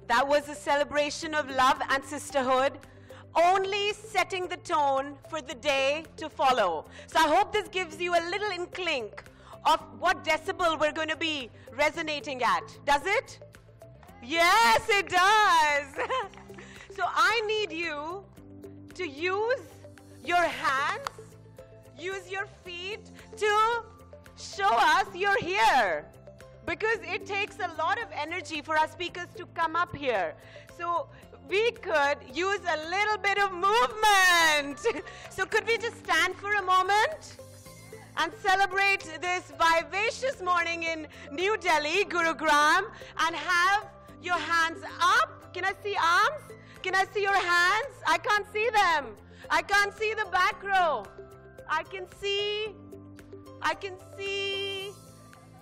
That was a celebration of love and sisterhood, only setting the tone for the day to follow. So I hope this gives you a little inkling of what decibel we're going to be resonating at. Does it? Yes, it does. So I need you to use your hands, use your feet to show us you're here. Because it takes a lot of energy for our speakers to come up here. So we could use a little bit of movement. So could we just stand for a moment and celebrate this vivacious morning in New Delhi, Gurugram, and have your hands up? Can I see arms? Can I see your hands? I can't see them. I can't see the back row. I can see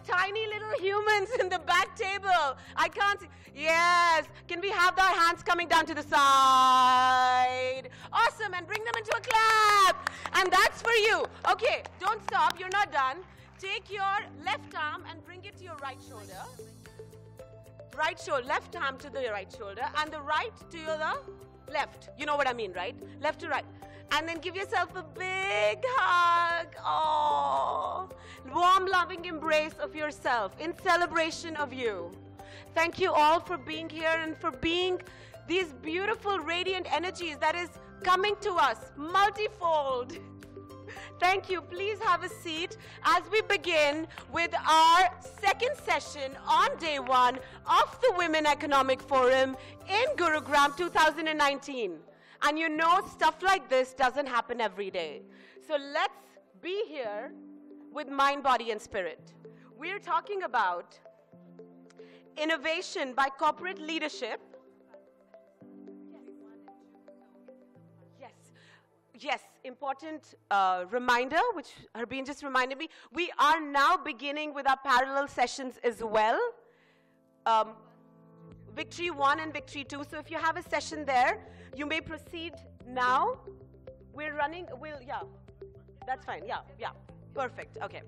tiny little humans in the back table. I can't see. Yes. Can we have our hands coming down to the side? Awesome. And bring them into a clap. And that's for you. Okay. Don't stop. You're not done. Take your left arm and bring it to your right shoulder. Right shoulder. Left arm to the right shoulder. And the right to your left. You know what I mean, right? Left to right. And then give yourself a big hug. Oh, warm, loving embrace of yourself in celebration of you. Thank you all for being here and for being these beautiful, radiant energies that is coming to us multifold. Thank you. Please have a seat as we begin with our second session on day one of the Women Economic Forum in Gurugram 2019. And you know, stuff like this doesn't happen every day. So let's be here with mind, body, and spirit. We're talking about innovation by corporate leadership. Yes, important reminder, which Harbeen just reminded me. We are now beginning with our parallel sessions as well. Victory 1 and Victory 2. So if you have a session there, you may proceed now. We're running, yeah, that's fine, yeah, perfect, okay.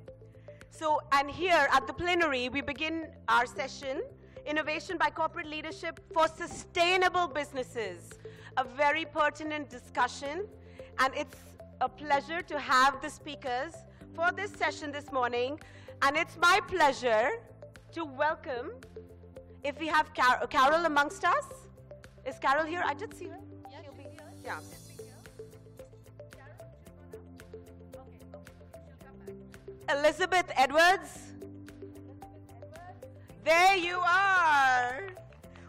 So, and here at the plenary, we begin our session, Innovation by Corporate Leadership for Sustainable Businesses, a very pertinent discussion, and it's a pleasure to have the speakers for this session this morning, and it's my pleasure to welcome, if we have Carol amongst us. Is Carol here? I did see her. Yeah. Elizabeth Edwards. There you are.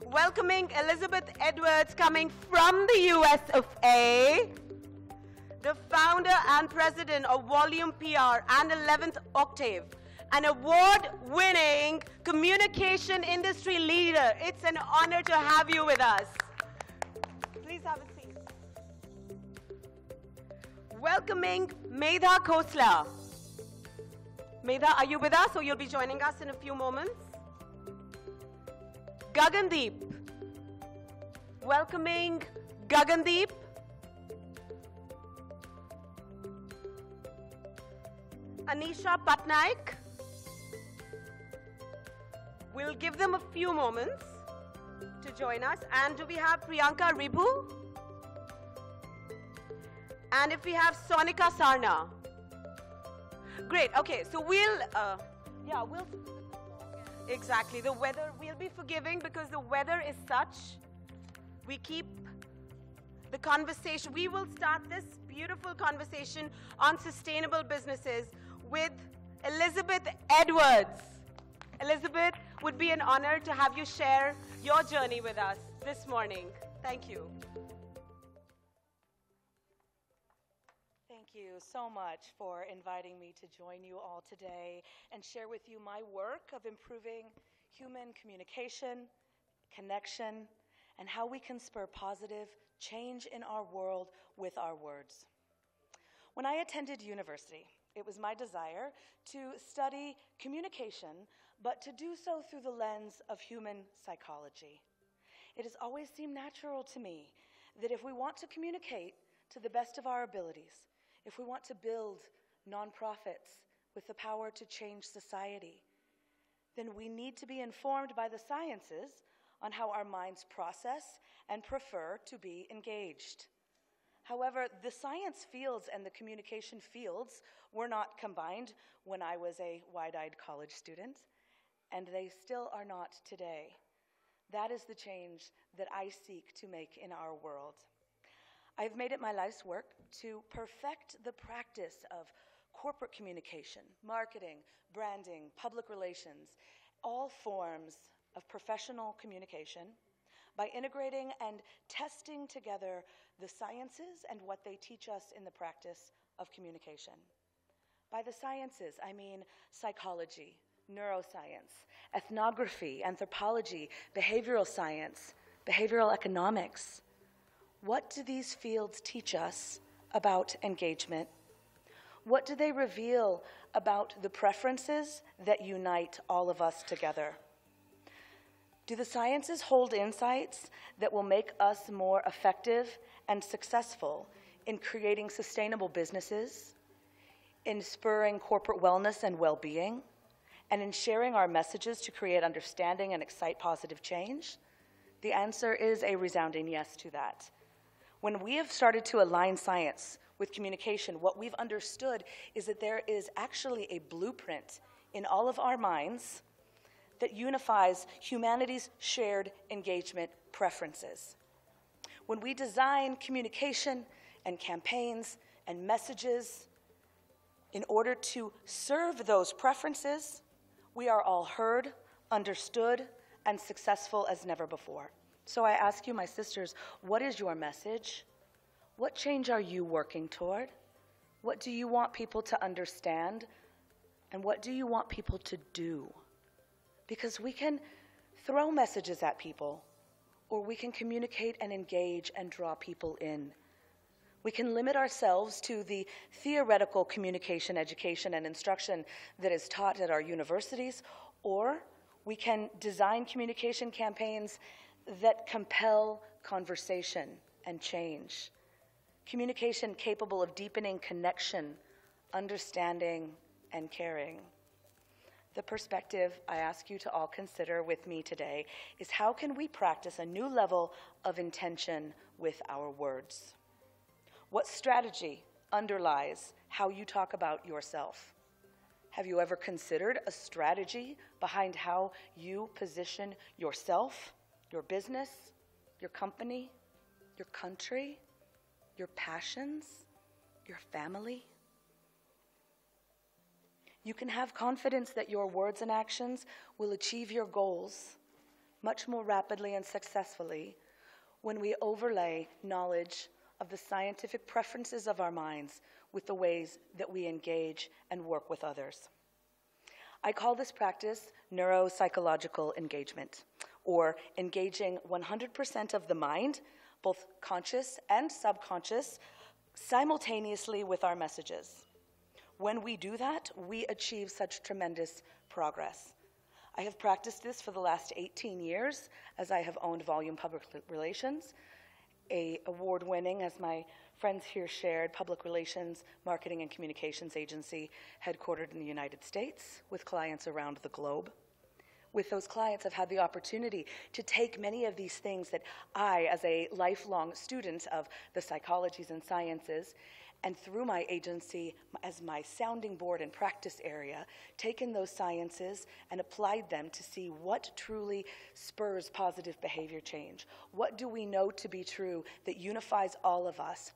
Welcoming Elizabeth Edwards, coming from the US of A, the founder and president of Volume PR and 11th Octave, an award-winning communication industry leader. It's an honor to have you with us. Please have a seat. Welcoming Medha Khosla. Medha, are you with us, or you'll be joining us in a few moments? Gagandeep. Welcoming Gagandeep. Anisha Patnaik. We'll give them a few moments to join us. And do we have Priyanka Ribhu? And if we have Sonika Sarna. Great, okay, so exactly, the weather, we'll be forgiving because the weather is such. We keep the conversation, we will start this beautiful conversation on sustainable businesses with Elizabeth Edwards. Elizabeth, would be an honor to have you share your journey with us this morning. Thank you. Thank you so much for inviting me to join you all today and share with you my work of improving human communication, connection, and how we can spur positive change in our world with our words. When I attended university, it was my desire to study communication, but to do so through the lens of human psychology. It has always seemed natural to me that if we want to communicate to the best of our abilities, if we want to build nonprofits with the power to change society, then we need to be informed by the sciences on how our minds process and prefer to be engaged. However, the science fields and the communication fields were not combined when I was a wide-eyed college student, and they still are not today. That is the change that I seek to make in our world. I've made it my life's work to perfect the practice of corporate communication, marketing, branding, public relations, all forms of professional communication by integrating and testing together the sciences and what they teach us in the practice of communication. By the sciences, I mean psychology, neuroscience, ethnography, anthropology, behavioral science, behavioral economics. What do these fields teach us about engagement? What do they reveal about the preferences that unite all of us together? Do the sciences hold insights that will make us more effective and successful in creating sustainable businesses, in spurring corporate wellness and well-being, and in sharing our messages to create understanding and excite positive change? The answer is a resounding yes to that. When we have started to align science with communication, what we've understood is that there is actually a blueprint in all of our minds that unifies humanity's shared engagement preferences. When we design communication and campaigns and messages in order to serve those preferences, we are all heard, understood, and successful as never before. So I ask you, my sisters, what is your message? What change are you working toward? What do you want people to understand? And what do you want people to do? Because we can throw messages at people, or we can communicate and engage and draw people in. We can limit ourselves to the theoretical communication, education, and instruction that is taught at our universities, or we can design communication campaigns that compel conversation and change. Communication capable of deepening connection, understanding, and caring. The perspective I ask you to all consider with me today is how can we practice a new level of intention with our words? What strategy underlies how you talk about yourself? Have you ever considered a strategy behind how you position yourself, your business, your company, your country, your passions, your family? You can have confidence that your words and actions will achieve your goals much more rapidly and successfully when we overlay knowledge of the scientific preferences of our minds with the ways that we engage and work with others. I call this practice neuropsychological engagement, or engaging 100% of the mind, both conscious and subconscious, simultaneously with our messages. When we do that, we achieve such tremendous progress. I have practiced this for the last 18 years as I have owned Volume Public Relations, a award-winning, as my friends here shared, public relations, marketing, and communications agency headquartered in the United States with clients around the globe. With those clients, I've had the opportunity to take many of these things that I, as a lifelong student of the psychologies and sciences, and through my agency as my sounding board and practice area, taken those sciences and applied them to see what truly spurs positive behavior change. What do we know to be true that unifies all of us?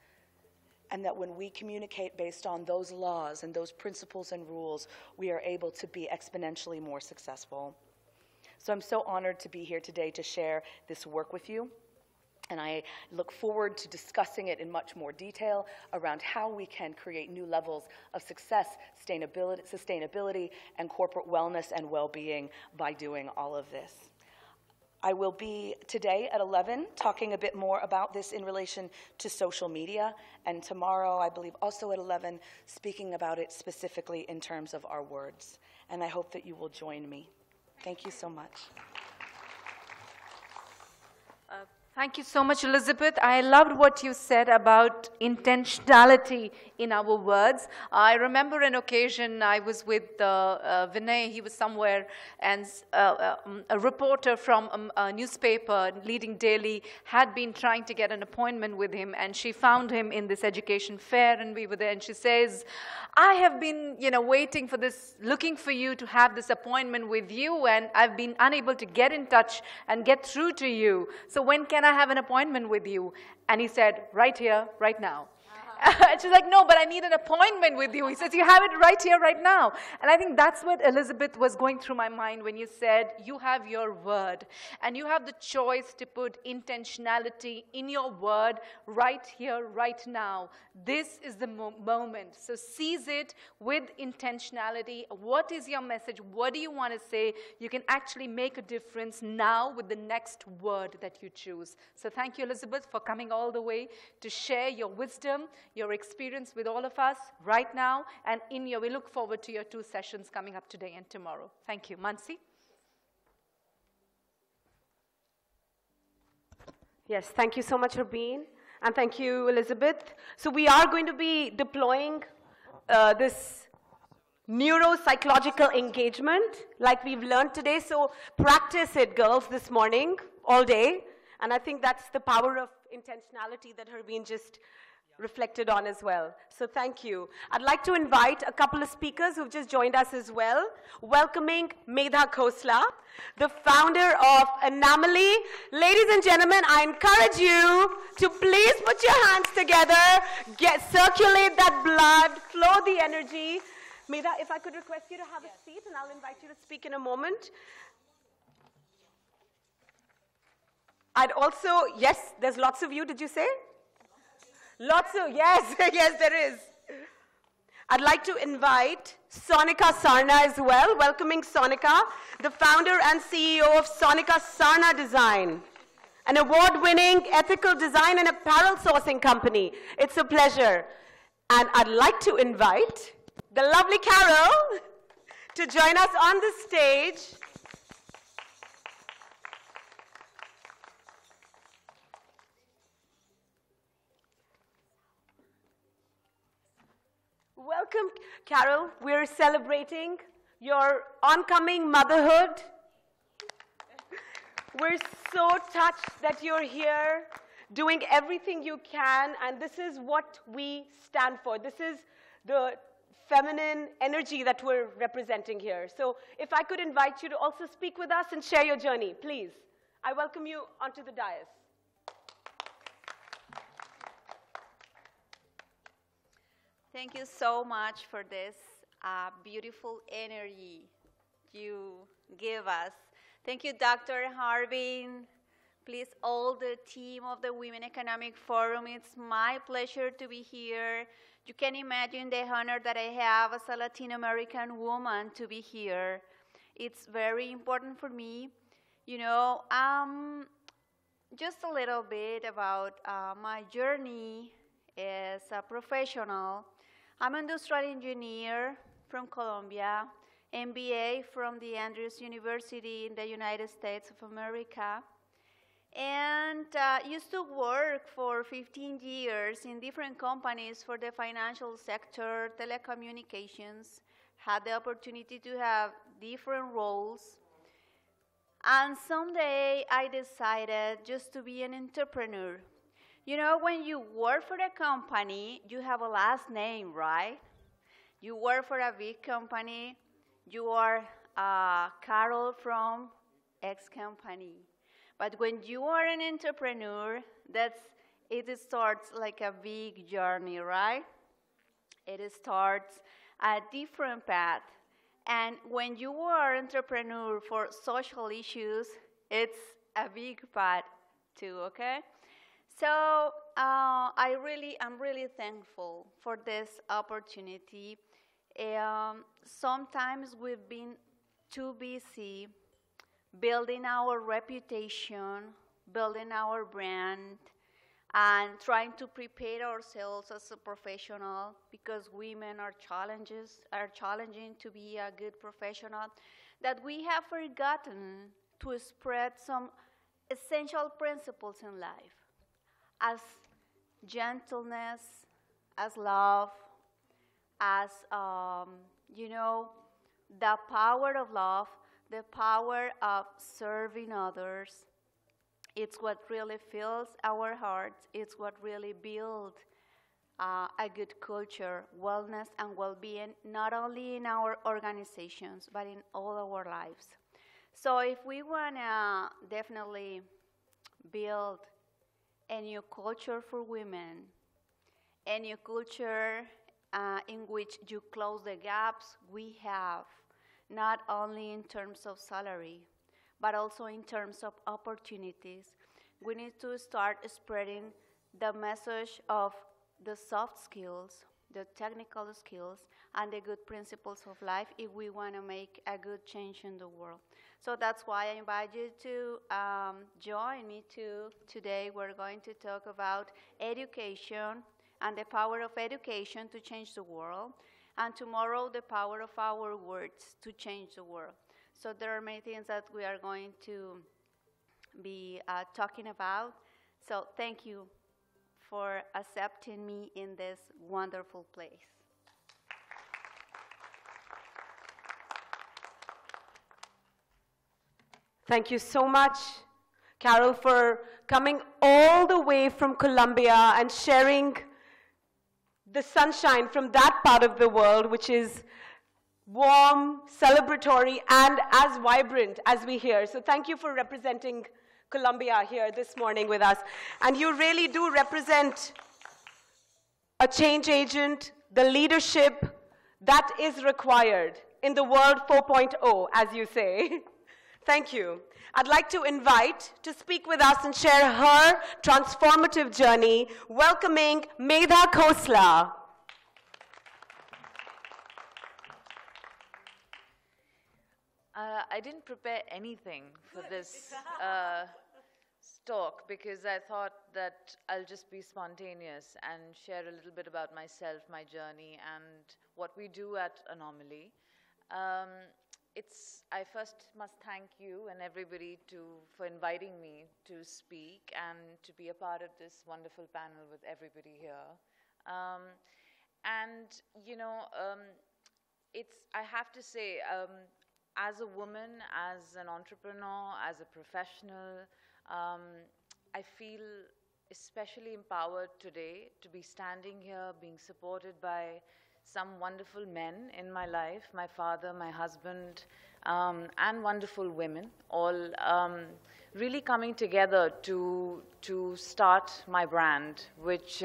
And that when we communicate based on those laws and those principles and rules, we are able to be exponentially more successful. So I'm so honored to be here today to share this work with you. And I look forward to discussing it in much more detail around how we can create new levels of success, sustainability, and corporate wellness and well-being by doing all of this. I will be today at 11 talking a bit more about this in relation to social media, and tomorrow, I believe also at 11, speaking about it specifically in terms of our words. And I hope that you will join me. Thank you so much. Thank you so much, Elizabeth. I loved what you said about intentionality in our words. I remember an occasion I was with Vinay. He was somewhere, and a reporter from a newspaper, leading daily, had been trying to get an appointment with him, and she found him in this education fair, and we were there, and she says, I have been, waiting for this, looking for you to have this appointment with you, and I've been unable to get in touch and get through to you. So when can I have an appointment with you? And he said, right here, right now. And she's like, no, but I need an appointment with you. He says, you have it right here, right now. And I think that's what Elizabeth was going through my mind when you said, you have your word. And you have the choice to put intentionality in your word right here, right now. This is the moment. So seize it with intentionality. What is your message? What do you want to say? You can actually make a difference now with the next word that you choose. So thank you, Elizabeth, for coming all the way to share your wisdom, your experience with all of us right now, and we look forward to your 2 sessions coming up today and tomorrow. Thank you. Mansi? Yes, thank you so much, Rabeen, and thank you, Elizabeth. So we are going to be deploying this neuropsychological engagement like we've learned today. So practice it, girls, this morning, all day. And I think that's the power of intentionality that Rabeen just reflected on as well. So thank you. I'd like to invite a couple of speakers who've just joined us as well. Welcoming Medha Khosla, the founder of Anomaly. Ladies and gentlemen, I encourage you to please put your hands together, circulate that blood, flow the energy. Medha, if I could request you to have a seat, and I'll invite you to speak in a moment. I'd also, yes, there's lots of you, did you say? Lots of, yes, yes, there is. I'd like to invite Sonika Sarna as well, welcoming Sonika, the founder and CEO of Sonika Sarna Design, an award-winning ethical design and apparel sourcing company. It's a pleasure. And I'd like to invite the lovely Carol to join us on the stage. Welcome, Carol. We're celebrating your oncoming motherhood. We're so touched that you're here doing everything you can, and this is what we stand for. This is the feminine energy that we're representing here. So if I could invite you to also speak with us and share your journey, please. I welcome you onto the dais. Thank you so much for this beautiful energy you give us. Thank you, Dr. Harbin. Please, all the team of the Women Economic Forum, it's my pleasure to be here. You can imagine the honor that I have as a Latin American woman to be here. It's very important for me. Just a little bit about my journey as a professional. I'm an industrial engineer from Colombia, MBA from the Andrews University in the United States of America, and used to work for 15 years in different companies for the financial sector, telecommunications, had the opportunity to have different roles. And someday I decided just to be an entrepreneur. When you work for a company, you have a last name, right? You work for a big company, you are Carol from X company. But when you are an entrepreneur, it starts like a big journey, right? It starts a different path. And when you are an entrepreneur for social issues, it's a big path too, okay? So I'm really thankful for this opportunity. Sometimes we've been too busy building our reputation, building our brand, and trying to prepare ourselves as a professional, because women are challenging to be a good professional, that we have forgotten to spread some essential principles in life, as gentleness, as love, as, you know, the power of love, the power of serving others. It's what really fills our hearts. It's what really builds a good culture, wellness, and well-being, not only in our organizations, but in all our lives. So if we want to definitely build a new culture for women, a new culture in which you close the gaps we have, not only in terms of salary, but also in terms of opportunities, we need to start spreading the message of the soft skills, the technical skills, and the good principles of life if we want to make a good change in the world. So that's why I invite you to join me too. Today we're going to talk about education and the power of education to change the world, and tomorrow the power of our words to change the world. So there are many things that we are going to be talking about. So thank you for accepting me in this wonderful place. Thank you so much, Carol, for coming all the way from Colombia and sharing the sunshine from that part of the world, which is warm, celebratory, and as vibrant as we hear. So thank you for representing Colombia here this morning with us. And you really do represent a change agent, the leadership that is required in the world 4.0, as you say. Thank you. I'd like to invite to speak with us and share her transformative journey, welcoming Medha Khosla. I didn't prepare anything for this talk because I thought that I'll just be spontaneous and share a little bit about myself, my journey, and what we do at Anomaly. I first must thank you and everybody for inviting me to speak and to be a part of this wonderful panel with everybody here. I have to say, as a woman, as an entrepreneur, as a professional, I feel especially empowered today to be standing here, being supported by some wonderful men in my life, my father, my husband, and wonderful women, all really coming together to start my brand, which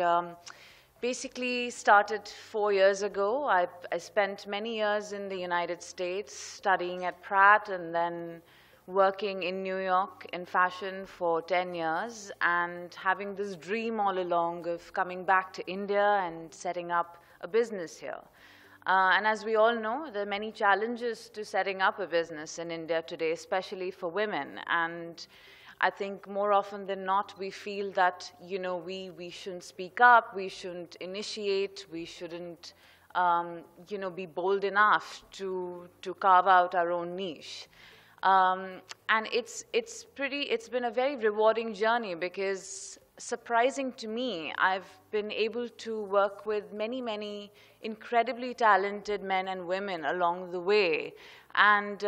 basically started 4 years ago. I spent many years in the United States studying at Pratt and then working in New York in fashion for 10 years and having this dream all along of coming back to India and setting up a business here. And as we all know, there are many challenges to setting up a business in India today, especially for women. And I think more often than not, we feel that, we shouldn't speak up, we shouldn't initiate, we shouldn't, be bold enough to carve out our own niche. And it's been a very rewarding journey because, surprising to me, I've been able to work with many, many incredibly talented men and women along the way and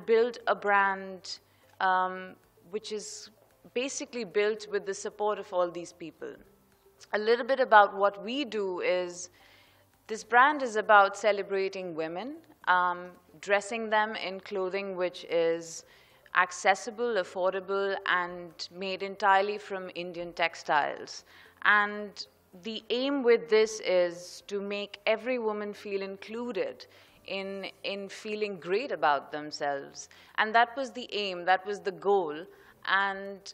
build a brand which is basically built with the support of all these people. A little bit about what we do is, this brand is about celebrating women, dressing them in clothing which is accessible, affordable, and made entirely from Indian textiles. And the aim with this is to make every woman feel included in feeling great about themselves. And that was the aim, that was the goal. And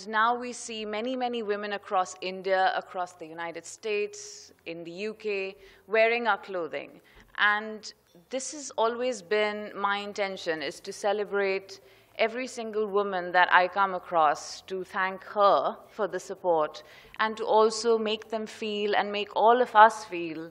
now we see many, many women across India, across the United States, in the UK, wearing our clothing. And this has always been my intention, is to celebrate every single woman that I come across, to thank her for the support, and to also make them feel, and make all of us feel,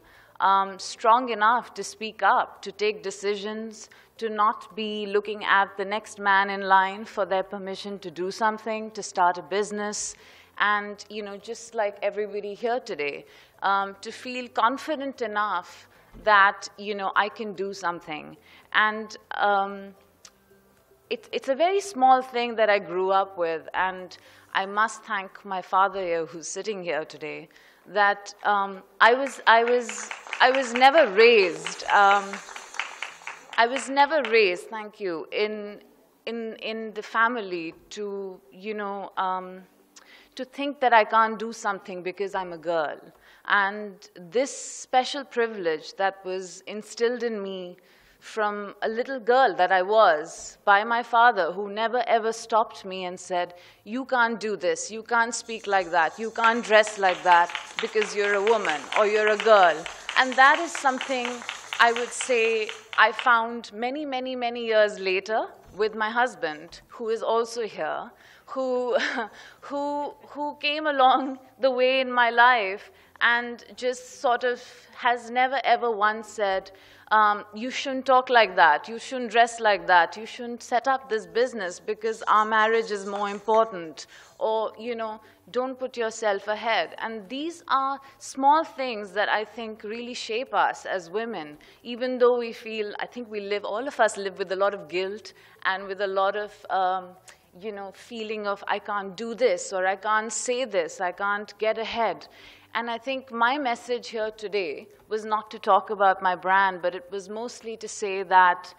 strong enough to speak up, to take decisions, to not be looking at the next man in line for their permission to do something, to start a business, and, you know, just like everybody here today, to feel confident enough that, you know, I can do something. And it's a very small thing that I grew up with, and I must thank my father here, who's sitting here today, that I was never raised. I was never raised, thank you, in the family to, you know, to think that I can't do something because I'm a girl. And this special privilege that was instilled in me from a little girl that I was by my father, who never ever stopped me and said, you can't do this, you can't speak like that, you can't dress like that because you're a woman or you're a girl. And that is something I would say I found many, many, many years later with my husband, who is also here, who came along the way in my life and just sort of has never ever once said, you shouldn't talk like that, you shouldn't dress like that, you shouldn't set up this business because our marriage is more important, or, you know, don't put yourself ahead. And these are small things that I think really shape us as women, even though we feel, I think we live, all of us live with a lot of guilt and with a lot of, you know, feeling of I can't do this, or I can't say this, I can't get ahead. And I think my message here today was not to talk about my brand, but it was mostly to say that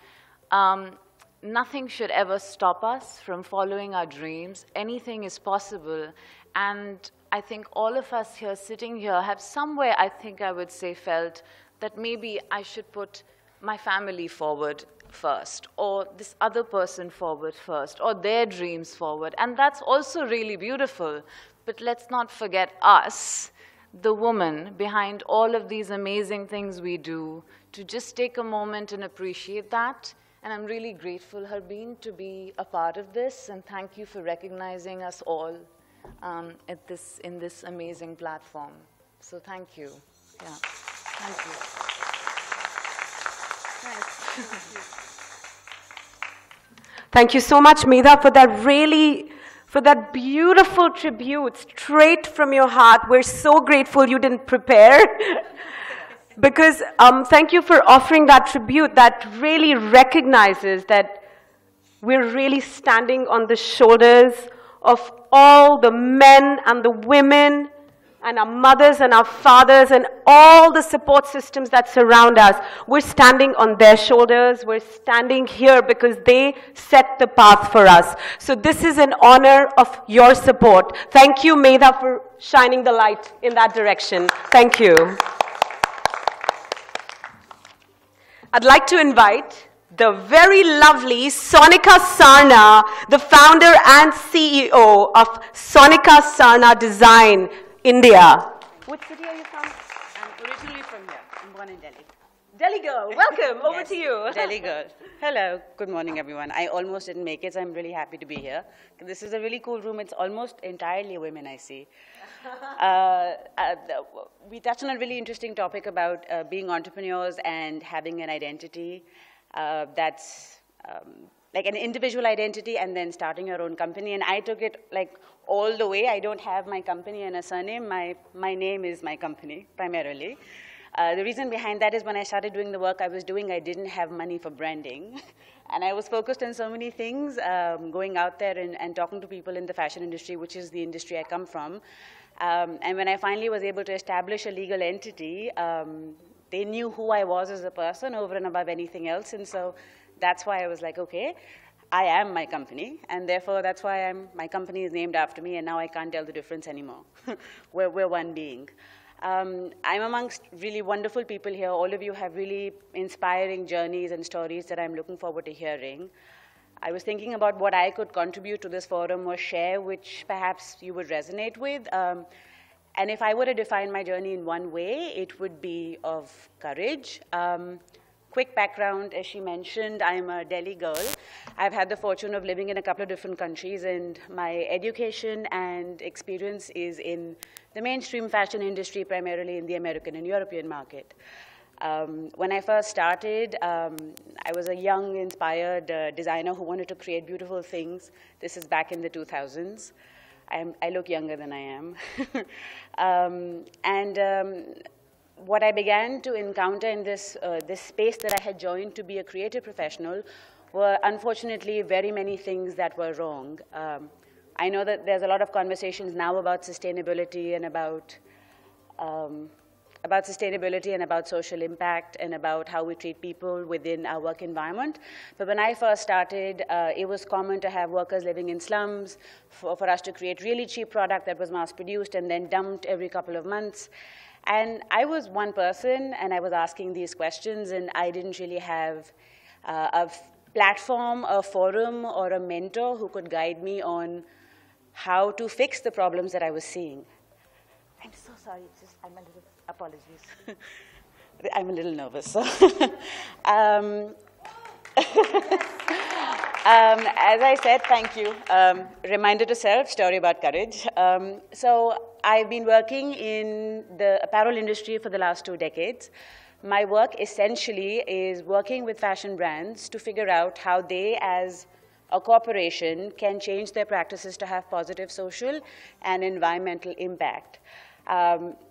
nothing should ever stop us from following our dreams. Anything is possible. And I think all of us here sitting here have somewhere, I think I would say, felt that maybe I should put my family forward first, or this other person forward first, or their dreams forward. And that's also really beautiful. But let's not forget us, the woman behind all of these amazing things we do, to just take a moment and appreciate that. And I'm really grateful, Harbeen, to be a part of this, and thank you for recognizing us all in this amazing platform. So thank you. Yeah, thank you. Thanks. Thank you so much, Medha, for that beautiful tribute straight from your heart. We're so grateful you didn't prepare. Because thank you for offering that tribute that really recognizes that we're really standing on the shoulders of all the men and the women and our mothers and our fathers and all the support systems that surround us. We're standing on their shoulders. We're standing here because they set the path for us. So this is an honor of your support. Thank you, Medha, for shining the light in that direction. Thank you. I'd like to invite the very lovely Sonika Sarna, the founder and CEO of Sonika Sarna Design, India. What city are you from? I'm originally from here. I'm born in Delhi. Delhi girl, welcome. Over Yes, to you. Delhi girl. Hello. Good morning, everyone. I almost didn't make it, so I'm really happy to be here. This is a really cool room. It's almost entirely women, I see. We touched on a really interesting topic about being entrepreneurs and having an identity that's like an individual identity and then starting your own company. And I took it like all the way. I don't have my company and a surname. My name is my company, primarily. The reason behind that is when I started doing the work I was doing, I didn't have money for branding. And I was focused on so many things, going out there and talking to people in the fashion industry, which is the industry I come from. And when I finally was able to establish a legal entity, they knew who I was as a person over and above anything else. And so that's why I was like, okay, I am my company. And therefore, that's why my company is named after me. And now I can't tell the difference anymore. We're one being. I'm amongst really wonderful people here. All of you have really inspiring journeys and stories that I'm looking forward to hearing. I was thinking about what I could contribute to this forum or share, which perhaps you would resonate with. And if I were to define my journey in one way, it would be of courage. Quick background, as she mentioned, I'm a Delhi girl. I've had the fortune of living in a couple of different countries, and my education and experience is in the mainstream fashion industry, primarily in the American and European market. When I first started, I was a young, inspired designer who wanted to create beautiful things. This is back in the 2000s. I look younger than I am. What I began to encounter in this space that I had joined to be a creative professional were, unfortunately, very many things that were wrong. I know that there's a lot of conversations now about sustainability and about social impact and about how we treat people within our work environment. But when I first started, it was common to have workers living in slums, for us to create really cheap product that was mass-produced and then dumped every couple of months. And I was one person, and I was asking these questions, and I didn't really have a platform, a forum, or a mentor who could guide me on how to fix the problems that I was seeing. I'm so sorry, I'm a little, apologies. I'm a little nervous. As I said, thank you. Reminder to self, story about courage. So I've been working in the apparel industry for the last 2 decades. My work essentially is working with fashion brands to figure out how they, as a corporation, can change their practices to have positive social and environmental impact.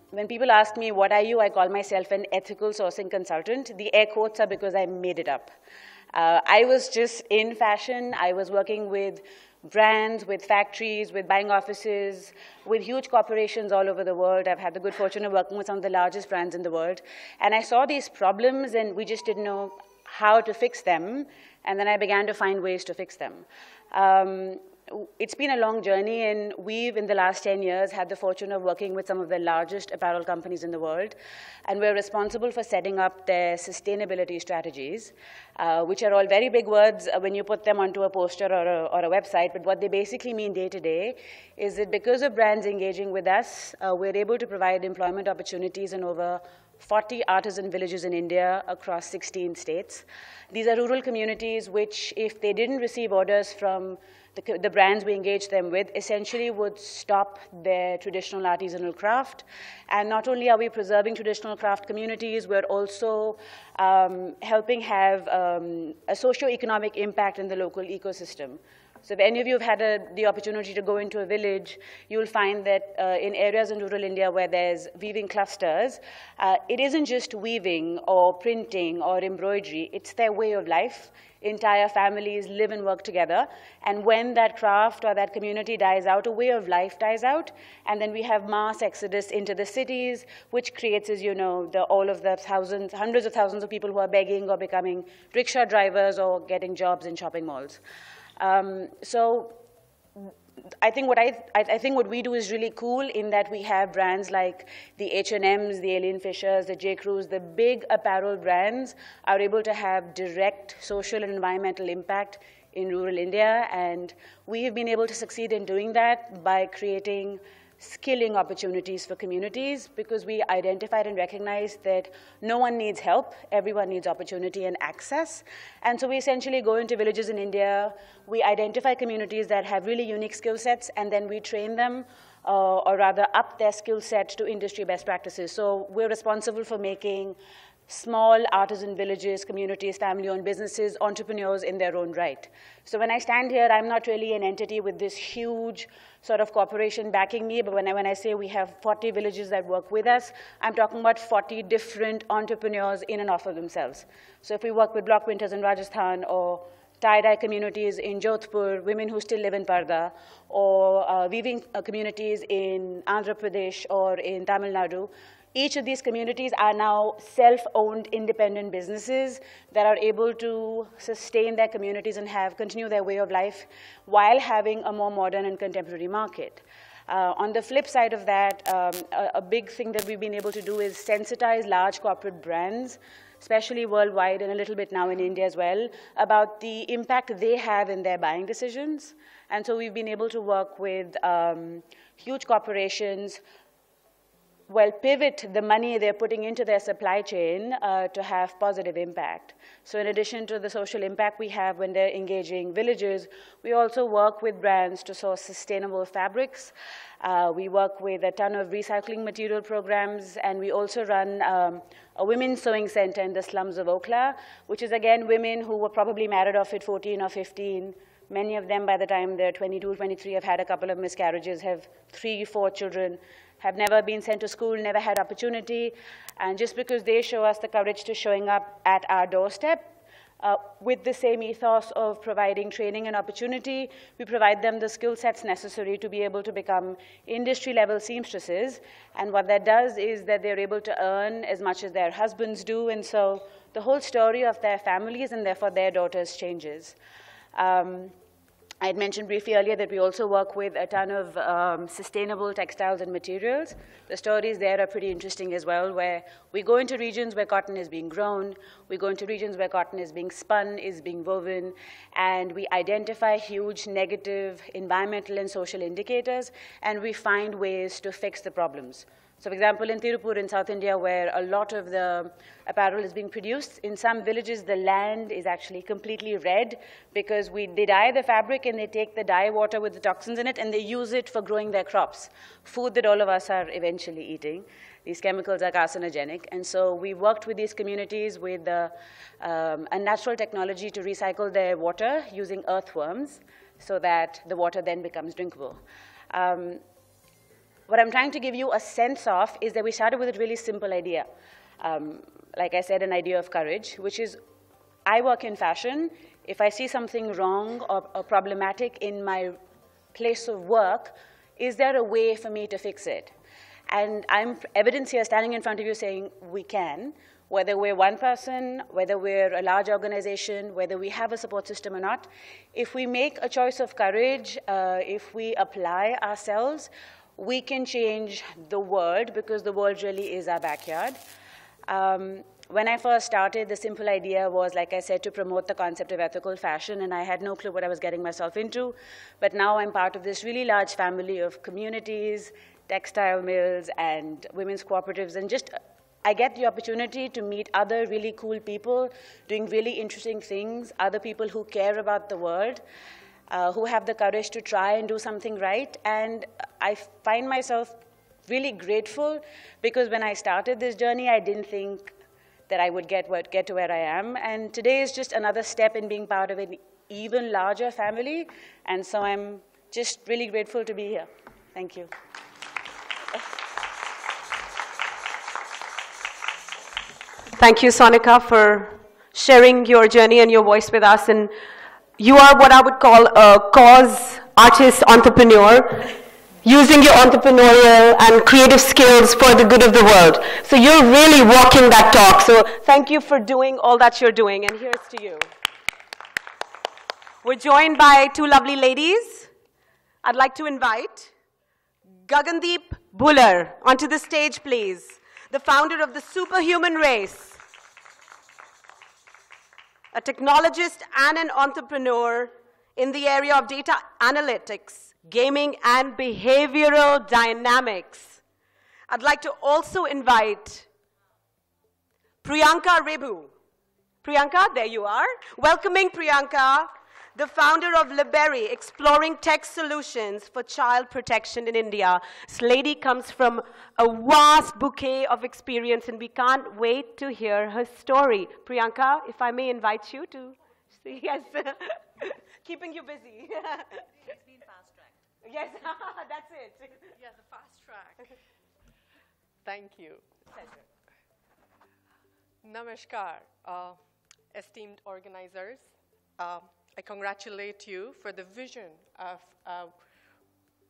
When people ask me, what are you? I call myself an ethical sourcing consultant. The air quotes are because I made it up. I was just in fashion. I was working with brands, with factories, with buying offices, with huge corporations all over the world. I've had the good fortune of working with some of the largest brands in the world. And I saw these problems, and we just didn't know how to fix them. And then I began to find ways to fix them. It's been a long journey, and we've, in the last 10 years, had the fortune of working with some of the largest apparel companies in the world. And we're responsible for setting up their sustainability strategies, which are all very big words when you put them onto a poster or a website. But what they basically mean day to day is that because of brands engaging with us, we're able to provide employment opportunities in over 40 artisan villages in India across 16 states. These are rural communities which, if they didn't receive orders from the brands we engage them with, essentially would stop their traditional artisanal craft. And not only are we preserving traditional craft communities, we're also helping have a socio-economic impact in the local ecosystem. So if any of you have had the opportunity to go into a village, you'll find that in areas in rural India where there's weaving clusters, it isn't just weaving or printing or embroidery, it's their way of life. Entire families live and work together. And when that craft or that community dies out, a way of life dies out, and then we have mass exodus into the cities, which creates, as you know, all of the thousands, hundreds of thousands of people who are begging or becoming rickshaw drivers or getting jobs in shopping malls. So I think what we do is really cool in that we have brands like the H&Ms, the Alien Fishers, the J. Crews, the big apparel brands are able to have direct social and environmental impact in rural India. And we have been able to succeed in doing that by creating skilling opportunities for communities, because we identified and recognized that no one needs help, everyone needs opportunity and access. And so we essentially go into villages in India, we identify communities that have really unique skill sets, and then we train them, or rather up their skill set to industry best practices. So we're responsible for making small artisan villages, communities, family-owned businesses, entrepreneurs in their own right. So when I stand here, I'm not really an entity with this huge sort of corporation backing me, but when I say we have 40 villages that work with us, I'm talking about 40 different entrepreneurs in and of themselves. So if we work with block printers in Rajasthan, or tie-dye communities in Jodhpur, women who still live in Parda, or weaving communities in Andhra Pradesh or in Tamil Nadu, each of these communities are now self-owned independent businesses that are able to sustain their communities and continue their way of life while having a more modern and contemporary market. On the flip side of that, a big thing that we've been able to do is sensitize large corporate brands, especially worldwide and a little bit now in India as well, about the impact they have in their buying decisions. And so we've been able to work with huge corporations well, pivot the money they're putting into their supply chain to have positive impact. So in addition to the social impact we have when they're engaging villages, we also work with brands to source sustainable fabrics. We work with a ton of recycling material programs, and we also run a women's sewing center in the slums of Okla, which is, again, women who were probably married off at 14 or 15. Many of them, by the time they're 22, 23, have had a couple of miscarriages, have 3, 4 children, have never been sent to school, never had opportunity. And just because they show us the courage to showing up at our doorstep, with the same ethos of providing training and opportunity, we provide them the skill sets necessary to be able to become industry-level seamstresses. And what that does is that they're able to earn as much as their husbands do, and so the whole story of their families and therefore their daughters changes. I had mentioned briefly earlier that we also work with a ton of sustainable textiles and materials. The stories there are pretty interesting as well, where we go into regions where cotton is being grown, we go into regions where cotton is being spun, is being woven, and we identify huge negative environmental and social indicators, and we find ways to fix the problems. So, for example, in Tirupur in South India, where a lot of the apparel is being produced, in some villages the land is actually completely red because they dye the fabric and they take the dye water with the toxins in it and they use it for growing their crops, food that all of us are eventually eating. These chemicals are carcinogenic. And so we worked with these communities with a natural technology to recycle their water using earthworms so that the water then becomes drinkable. What I'm trying to give you a sense of is that we started with a really simple idea. Like I said, an idea of courage, which is I work in fashion. If I see something wrong or problematic in my place of work, is there a way for me to fix it? And I'm evidence here standing in front of you saying we can, whether we're one person, whether we're a large organization, whether we have a support system or not. If we make a choice of courage, if we apply ourselves, we can change the world because the world really is our backyard. When I first started, the simple idea was, like I said, to promote the concept of ethical fashion, and I had no clue what I was getting myself into. But now I'm part of this really large family of communities, textile mills, and women's cooperatives, and just I get the opportunity to meet other really cool people doing really interesting things, other people who care about the world, who have the courage to try and do something right. And I find myself really grateful because when I started this journey, I didn't think that I would get to where I am. And today is just another step in being part of an even larger family. And so I'm just really grateful to be here. Thank you. Thank you, Sonika, for sharing your journey and your voice with us. And you are what I would call a cause artist entrepreneur, using your entrepreneurial and creative skills for the good of the world. So you're really walking that talk. So thank you for doing all that you're doing. And here's to you. We're joined by two lovely ladies. I'd like to invite Gagandeep Bhullar onto the stage, please. The founder of the Superhuman Race, a technologist and an entrepreneur in the area of data analytics, gaming, and behavioral dynamics. I'd like to also invite Priyanka Rebu. Priyanka, there you are. Welcoming Priyanka, the founder of Liberty, exploring tech solutions for child protection in India. This lady comes from a vast bouquet of experience, and we can't wait to hear her story. Priyanka, if I may invite you to see, yes, keeping you busy. It's been fast-tracked. Yes, that's it. Yeah, the fast track. Thank you. Pleasure. Namaskar, esteemed organizers. I congratulate you for the vision of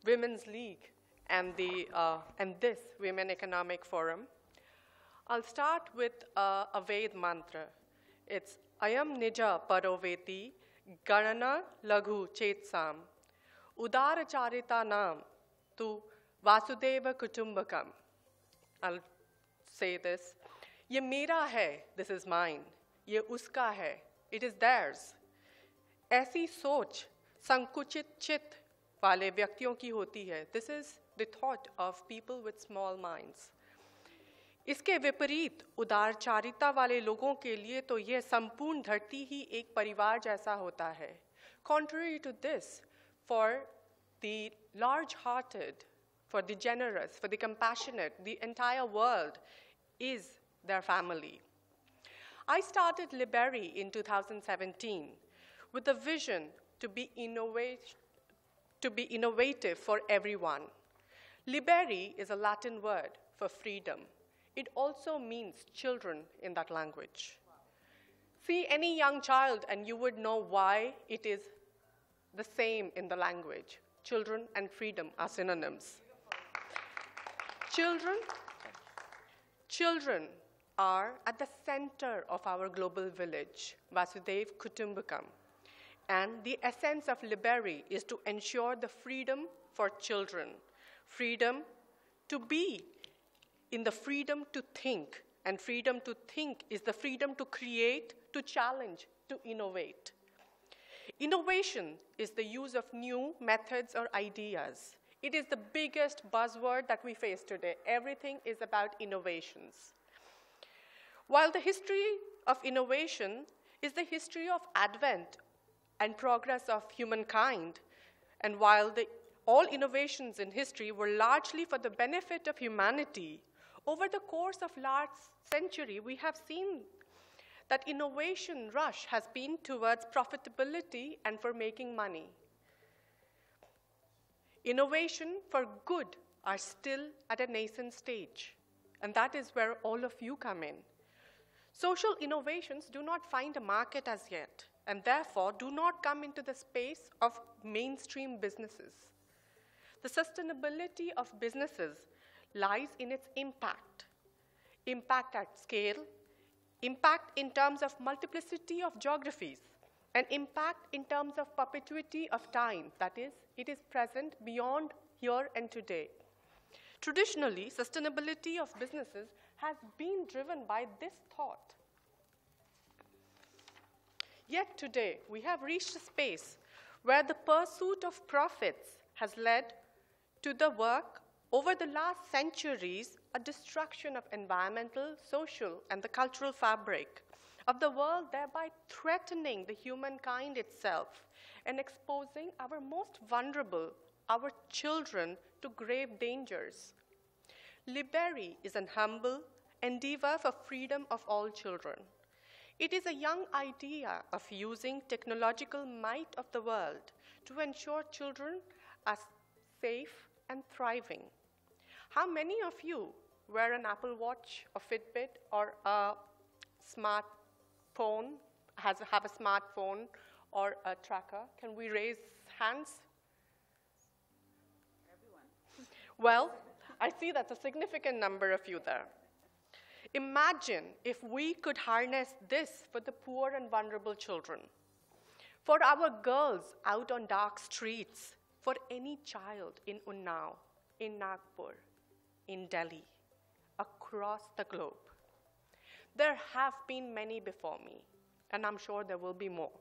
Women's League and this Women Economic Forum. I'll start with a Ved mantra. It's Ayam Nija Paroveti Ganana Laghu Chetsam Udara Charita Nam Tu Vasudeva Kutumbakam. I'll say this. Ye mera hai, this is mine. Ye uska hai, it is theirs. ऐसी सोच संकुचित चित्त वाले व्यक्तियों की होती है. This is the thought of people with small minds. इसके विपरीत उदारचारिता वाले लोगों के लिए तो यह संपूर्ण धरती ही एक परिवार जैसा होता है. Contrary to this, for the large-hearted, for the generous, for the compassionate, the entire world is their family. I started Liberi in 2017 with a vision to be innovative for everyone. Liberi is a Latin word for freedom. It also means children in that language. See any young child and you would know why it is the same in the language. Children and freedom are synonyms. Children are at the center of our global village, Vasudev Kutumbakam. And the essence of Liberi is to ensure the freedom for children, freedom to be in the freedom to think. And freedom to think is the freedom to create, to challenge, to innovate. Innovation is the use of new methods or ideas. It is the biggest buzzword that we face today. Everything is about innovations. While the history of innovation is the history of advent and progress of humankind, and while all innovations in history were largely for the benefit of humanity, over the course of last century, we have seen that innovation rush has been towards profitability and for making money. Innovation for good are still at a nascent stage, and that is where all of you come in. Social innovations do not find a market as yet, and therefore do not come into the space of mainstream businesses. The sustainability of businesses lies in its impact. Impact at scale, impact in terms of multiplicity of geographies, and impact in terms of perpetuity of time. That is, it is present beyond here and today. Traditionally, sustainability of businesses has been driven by this thought. Yet today, we have reached a space where the pursuit of profits has led to the work over the last centuries, a destruction of environmental, social, and the cultural fabric of the world, thereby threatening the humankind itself and exposing our most vulnerable, our children, to grave dangers. Liberi is an humble endeavor for freedom of all children. It is a young idea of using technological might of the world to ensure children are safe and thriving. How many of you wear an Apple Watch or Fitbit or a smartphone, have a smartphone or a tracker? Can we raise hands? Everyone. Well, I see that's a significant number of you there. Imagine if we could harness this for the poor and vulnerable children, for our girls out on dark streets, for any child in Unnao, in Nagpur, in Delhi, across the globe. There have been many before me, and I'm sure there will be more,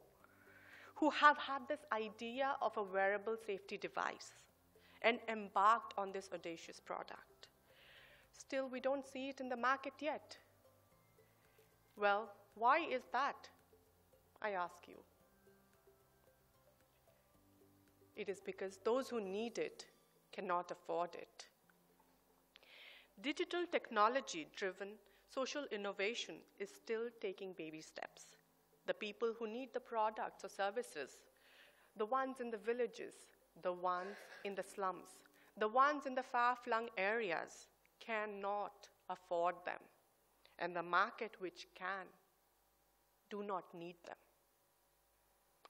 who have had this idea of a wearable safety device and embarked on this audacious product. Still, we don't see it in the market yet. Well, why is that? I ask you. It is because those who need it cannot afford it. Digital technology-driven social innovation is still taking baby steps. The people who need the products or services, the ones in the villages, the ones in the slums, the ones in the far-flung areas, cannot afford them. And the market which can, do not need them.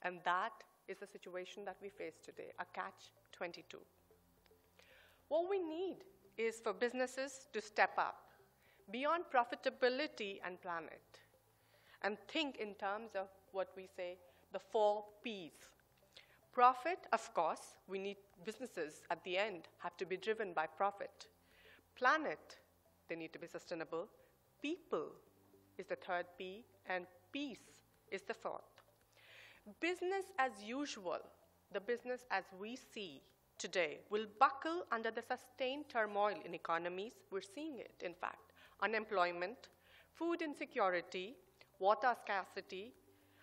And that is the situation that we face today, a catch-22. What we need is for businesses to step up beyond profitability and planet and think in terms of what we say, the 4 Ps. Profit, of course, we need businesses at the end have to be driven by profit. Planet, they need to be sustainable. People is the 3rd P, and peace is the 4th. Business as usual, the business as we see today, will buckle under the sustained turmoil in economies. We're seeing it, in fact, unemployment, food insecurity, water scarcity,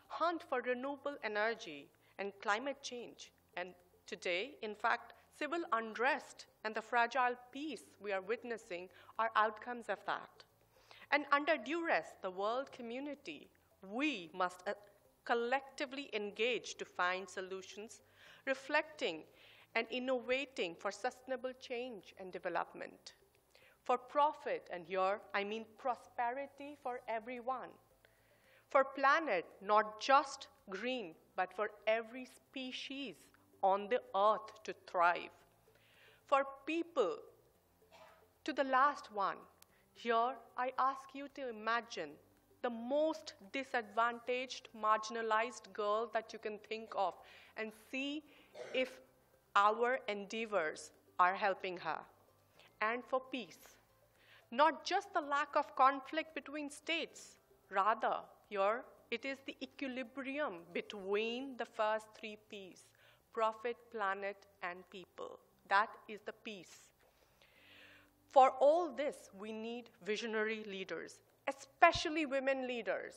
hunt for renewable energy, and climate change. And today, in fact, civil unrest and the fragile peace we are witnessing are outcomes of that. And under duress, the world community, we must collectively engage to find solutions reflecting and innovating for sustainable change and development. For profit, and here I mean prosperity for everyone. For planet, not just green, but for every species on the earth to thrive. For people, to the last one, here I ask you to imagine the most disadvantaged, marginalized girl that you can think of and see if our endeavors are helping her. And for peace, not just the lack of conflict between states, rather, here it is the equilibrium between the first three P's, profit, planet, and people. That is the peace. For all this, we need visionary leaders, especially women leaders.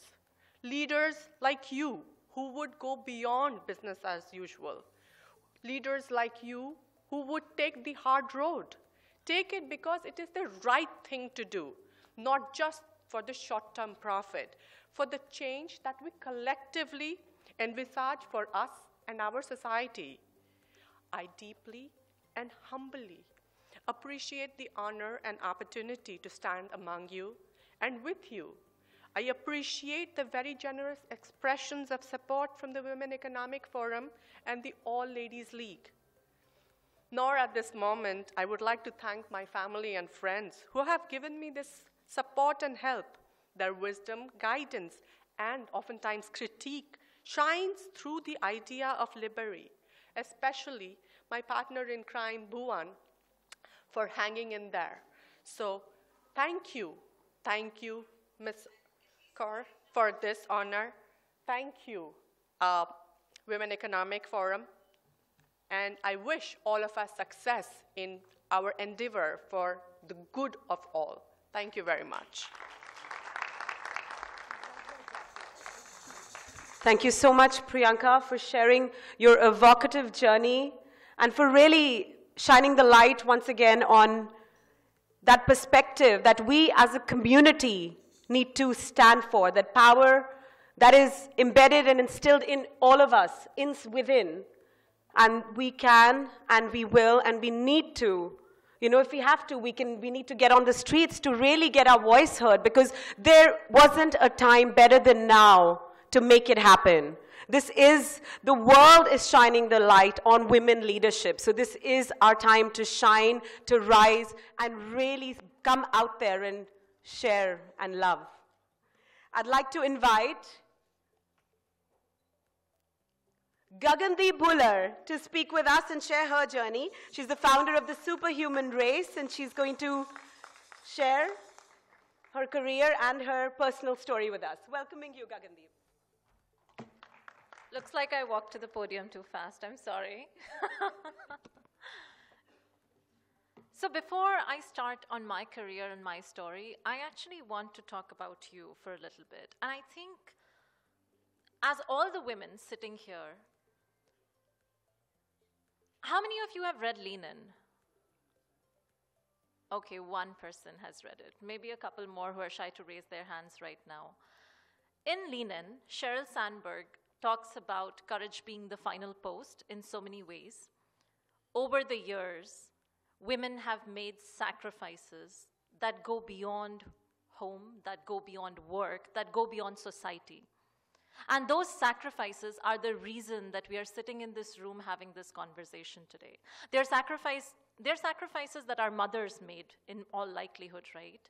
Leaders like you who would go beyond business as usual. Leaders like you who would take the hard road. Take it because it is the right thing to do, not just for the short-term profit, for the change that we collectively envisage for us and our society. I deeply and humbly appreciate the honor and opportunity to stand among you and with you. I appreciate the very generous expressions of support from the Women Economic Forum and the All Ladies League. Nor at this moment, I would like to thank my family and friends who have given me this support and help. Their wisdom, guidance, and oftentimes critique shines through the idea of liberty, especially my partner in crime, Bhuvan, for hanging in there. So thank you, Ms. Kaur, for this honor. Thank you, Women Economic Forum. And I wish all of us success in our endeavor for the good of all. Thank you very much. Thank you so much, Priyanka, for sharing your evocative journey and for really shining the light once again on that perspective that we as a community need to stand for, that power that is embedded and instilled in all of us, within. And we can, and we will, and we need to. You know, if we have to, we need to get on the streets to really get our voice heard, because there wasn't a time better than now to make it happen. The world is shining the light on women leadership. So this is our time to shine, to rise, and really come out there and share and love. I'd like to invite Gagandeep Bhullar to speak with us and share her journey. She's the founder of the Superhuman Race, and she's going to share her career and her personal story with us. Welcoming you, Gagandeep. Looks like I walked to the podium too fast. I'm sorry. So before I start on my career and my story, I actually want to talk about you for a little bit. And I think, as all the women sitting here, how many of you have read Lenin? Okay, one person has read it. Maybe a couple more who are shy to raise their hands right now. In Lenin, Sheryl Sandberg talks about courage being the final post in so many ways. Over the years, women have made sacrifices that go beyond home, that go beyond work, that go beyond society. And those sacrifices are the reason that we are sitting in this room having this conversation today. They're sacrifices that our mothers made in all likelihood, right?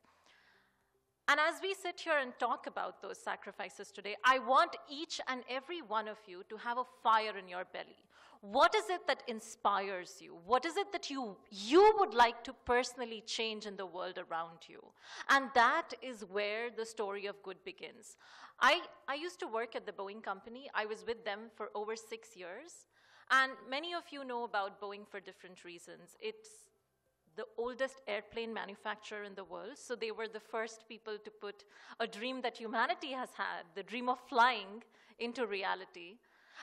And as we sit here and talk about those sacrifices today, I want each and every one of you to have a fire in your belly. What is it that inspires you? What is it that you would like to personally change in the world around you? And that is where the story of good begins. I used to work at the Boeing company. I was with them for over 6 years. And many of you know about Boeing for different reasons. It's the oldest airplane manufacturer in the world. So they were the first people to put a dream that humanity has had, the dream of flying, into reality.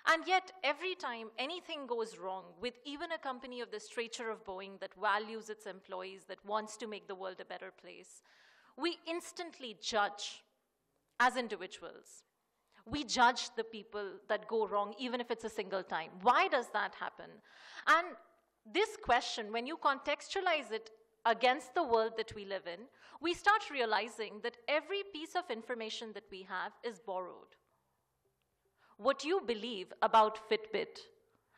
And yet, every time anything goes wrong with even a company of the stature of Boeing that values its employees, that wants to make the world a better place, we instantly judge as individuals. We judge the people that go wrong, even if it's a single time. Why does that happen? And this question, when you contextualize it against the world that we live in, we start realizing that every piece of information that we have is borrowed. What you believe about Fitbit,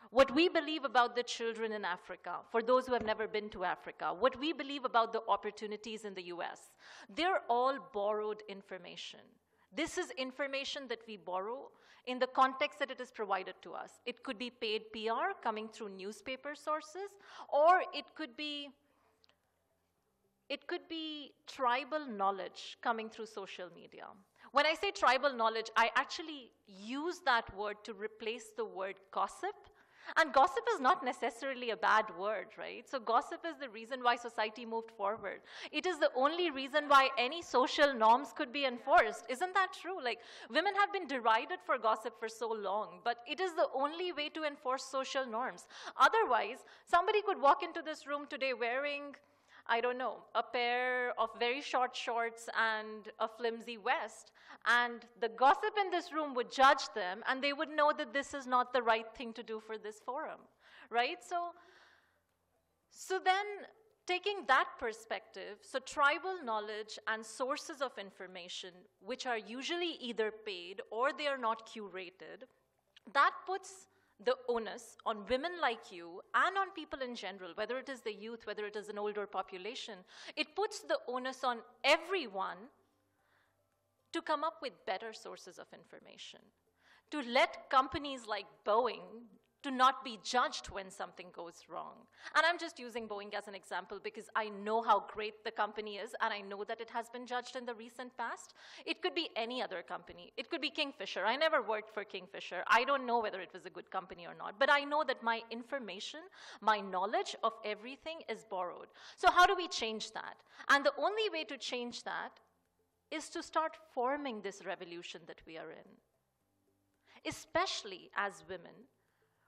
what we believe about the children in Africa, for those who have never been to Africa, what we believe about the opportunities in the US, they're all borrowed information. This is information that we borrow in the context that it is provided to us. It could be paid PR coming through newspaper sources, or it could be tribal knowledge coming through social media. When I say tribal knowledge, I actually use that word to replace the word gossip. And gossip is not necessarily a bad word, right? So gossip is the reason why society moved forward. It is the only reason why any social norms could be enforced. Isn't that true? Like, women have been derided for gossip for so long, but it is the only way to enforce social norms. Otherwise, somebody could walk into this room today wearing, I don't know, a pair of very short shorts and a flimsy vest, and the gossip in this room would judge them, and they would know that this is not the right thing to do for this forum, right? So then, taking that perspective, so tribal knowledge and sources of information, which are usually either paid or they are not curated, that puts the onus on women like you and on people in general, whether it is the youth, whether it is an older population, it puts the onus on everyone to come up with better sources of information, to let companies like Boeing to not be judged when something goes wrong. And I'm just using Boeing as an example because I know how great the company is, and I know that it has been judged in the recent past. It could be any other company. It could be Kingfisher. I never worked for Kingfisher. I don't know whether it was a good company or not, but I know that my information, my knowledge of everything is borrowed. So how do we change that? And the only way to change that is to start forming this revolution that we are in. Especially as women,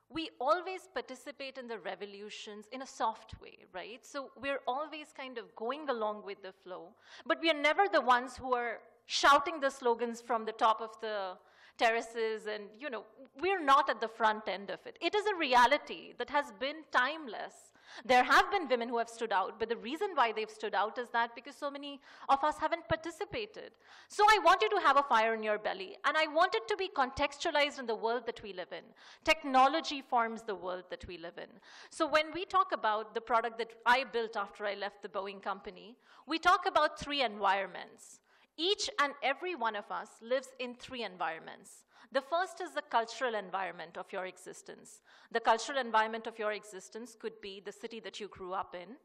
we always participate in the revolutions in a soft way, right? So we're always kind of going along with the flow, but we are never the ones who are shouting the slogans from the top of the terraces, and, you know, we're not at the front end of it. It is a reality that has been timeless. There have been women who have stood out, but the reason why they've stood out is that because so many of us haven't participated. So I want you to have a fire in your belly, and I want it to be contextualized in the world that we live in. Technology forms the world that we live in. So when we talk about the product that I built after I left the Boeing company, we talk about 3 environments. Each and every one of us lives in 3 environments. The first is the cultural environment of your existence. The cultural environment of your existence could be the city that you grew up in,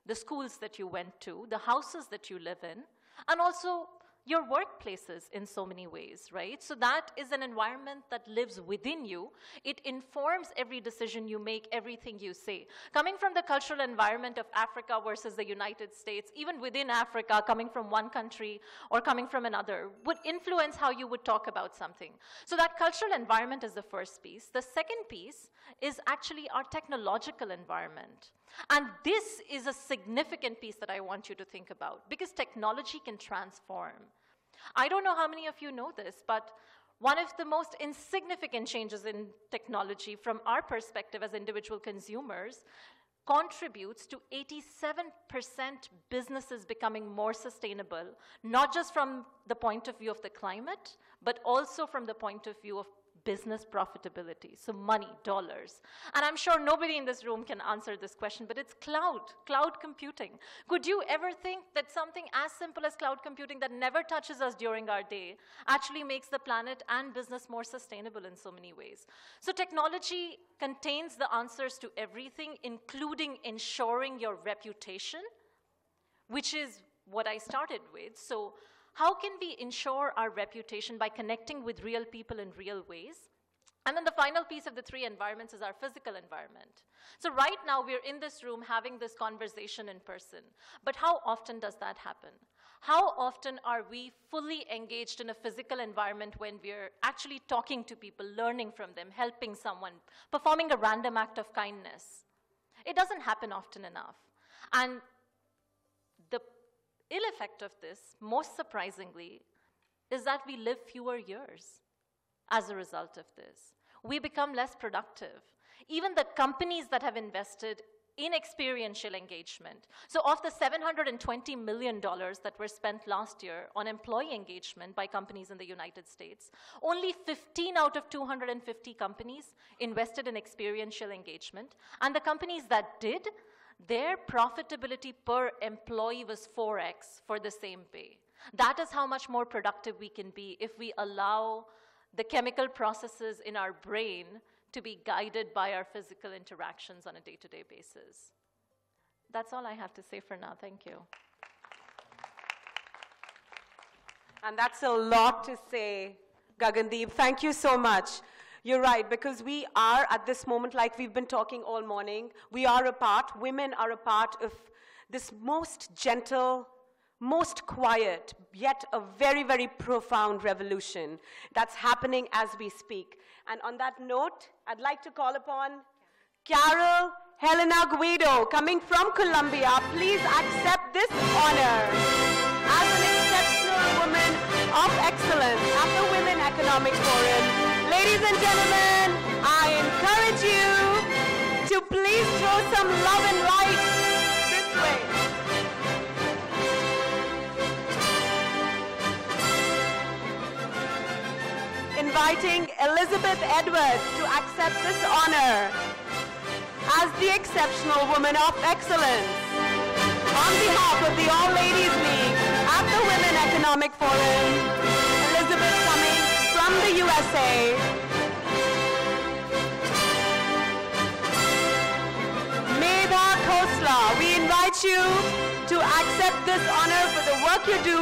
the schools that you went to, the houses that you live in, and also your workplaces in so many ways, right? So that is an environment that lives within you. It informs every decision you make, everything you say. Coming from the cultural environment of Africa versus the United States, even within Africa, coming from one country or coming from another, would influence how you would talk about something. So that cultural environment is the first piece. The second piece is actually our technological environment. And this is a significant piece that I want you to think about, because technology can transform. I don't know how many of you know this, but one of the most insignificant changes in technology from our perspective as individual consumers contributes to 87% businesses becoming more sustainable, not just from the point of view of the climate, but also from the point of view of business profitability, so money, dollars. And I'm sure nobody in this room can answer this question, but it's cloud computing. Could you ever think that something as simple as cloud computing that never touches us during our day actually makes the planet and business more sustainable in so many ways? So technology contains the answers to everything, including ensuring your reputation, which is what I started with. So how can we ensure our reputation by connecting with real people in real ways? And then the final piece of the three environments is our physical environment. So right now, we're in this room having this conversation in person. But how often does that happen? How often are we fully engaged in a physical environment when we're actually talking to people, learning from them, helping someone, performing a random act of kindness? It doesn't happen often enough. And the ill effect of this, most surprisingly, is that we live fewer years as a result of this. We become less productive. Even the companies that have invested in experiential engagement. So of the $720 million that were spent last year on employee engagement by companies in the United States, only 15 out of 250 companies invested in experiential engagement. And the companies that did, their profitability per employee was 4x for the same pay. That is how much more productive we can be if we allow the chemical processes in our brain to be guided by our physical interactions on a day-to-day basis. That's all I have to say for now. Thank you. And that's a lot to say, Gagandeep. Thank you so much. You're right, because we are at this moment, like we've been talking all morning, we are a part, women are a part of this most gentle, most quiet, yet a very, very profound revolution that's happening as we speak. And on that note, I'd like to call upon Carol Helena Guido, coming from Colombia. Please accept this honor as an exceptional woman of excellence at the Women Economic Forum. Ladies and gentlemen, I encourage you to please throw some love and light this way. Inviting Elizabeth Edwards to accept this honor as the Exceptional Woman of Excellence. On behalf of the All Ladies League at the Women Economic Forum, Elizabeth coming from the USA. Medha Khosla, we invite you to accept this honor for the work you do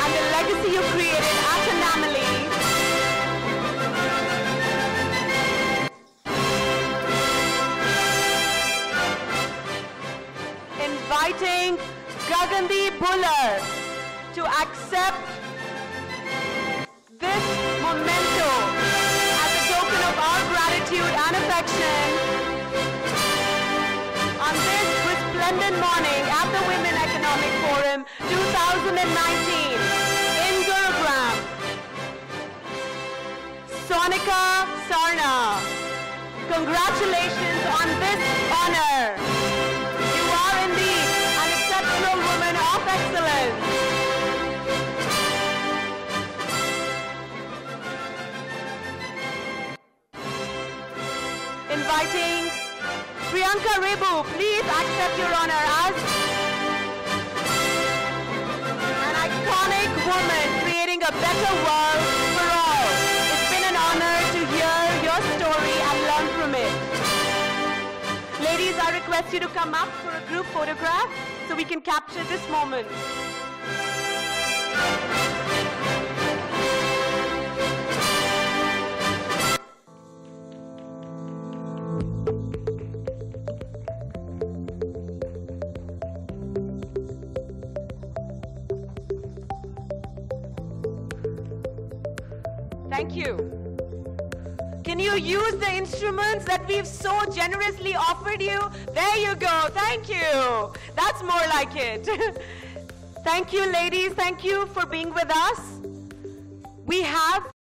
and the legacy you created at Anamali. Inviting Gagandeep Bhullar to accept this memento as a token of our gratitude and affection on this resplendent morning at the Women Economic Forum 2019 in Gurugram. Sonika Sarna, congratulations on this honor. You are indeed an exceptional woman of excellence. Inviting Priyanka Rebu, please accept your honor as an iconic woman creating a better world for all. It's been an honor to hear your story and learn from it. Ladies, I request you to come up for a group photograph so we can capture this moment. Thank you. Can you use the instruments that we've so generously offered you? There you go. Thank you. That's more like it. Thank you, ladies. Thank you for being with us. We have